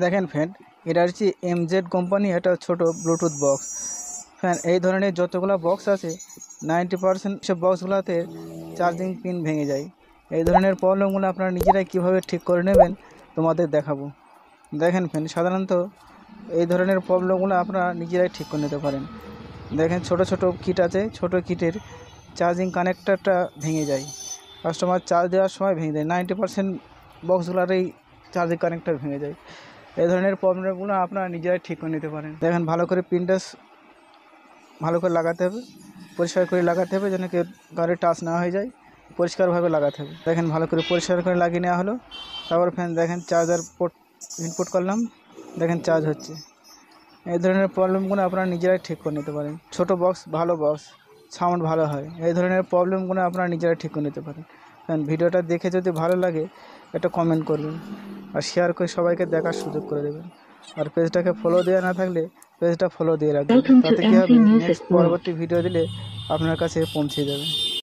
দেখেন ফ্রেন্ড, এটা হচ্ছে এমজেড কোম্পানি একটা ছোট ব্লুটুথ বক্স। ফ্যান এই ধরনের যতগুলো বক্স আছে 90% সব বক্সগুলোতে চার্জিং পিন ভেঙে যায়। এই ধরনের প্রবলেমগুলো আপনারা নিজেরাই কীভাবে ঠিক করে নেবেন তোমাদের দেখাবো। দেখেন ফ্রেন্ড, সাধারণত এই ধরনের প্রবলেমগুলো আপনারা নিজেরাই ঠিক করে নিতে পারেন। দেখেন ছোট ছোট কিট আছে, ছোট কিটের চার্জিং কানেক্টরটা ভেঙে যায়, কাস্টমার চার্জ দেওয়ার সময় ভেঙে যায়। 90% বক্সগুলোরই চার্জিং কানেক্টর ভেঙে যায়। এই ধরনের প্রবলেমগুলো আপনারা নিজেরাই ঠিক করে নিতে পারেন। দেখেন ভালো করে পিনটা ভালো করে লাগাতে হবে, পরিষ্কার করে লাগাতে হবে যেন কেউ গাড়ি টাচ না হয়ে যায়, পরিষ্কারভাবে লাগাতে হবে। দেখেন ভালো করে পরিষ্কার করে লাগিয়ে নেওয়া হলো। তারপর ফ্যান দেখেন চার্জার পোর্ট ইনপুট করলাম, দেখেন চার্জ হচ্ছে। এই ধরনের প্রবলেমগুলো আপনারা নিজেরাই ঠিক করে নিতে পারেন। ছোট বক্স, ভালো বক্স, সাউন্ড ভালো হয়, এই ধরনের প্রবলেমগুলো আপনারা নিজেরাই ঠিক করে নিতে পারেন। ভিডিওটা দেখে যদি ভালো লাগে একটা কমেন্ট করবেন আর শেয়ার করে সবাইকে দেখার সুযোগ করে দেবেন। আর পেজটাকে ফলো দেওয়া না থাকলে পেজটা ফলো দিয়ে রাখবেন, তাতে কী হবে, নেক্সট পরবর্তী ভিডিও দিলে আপনার কাছে পৌঁছে যাবে।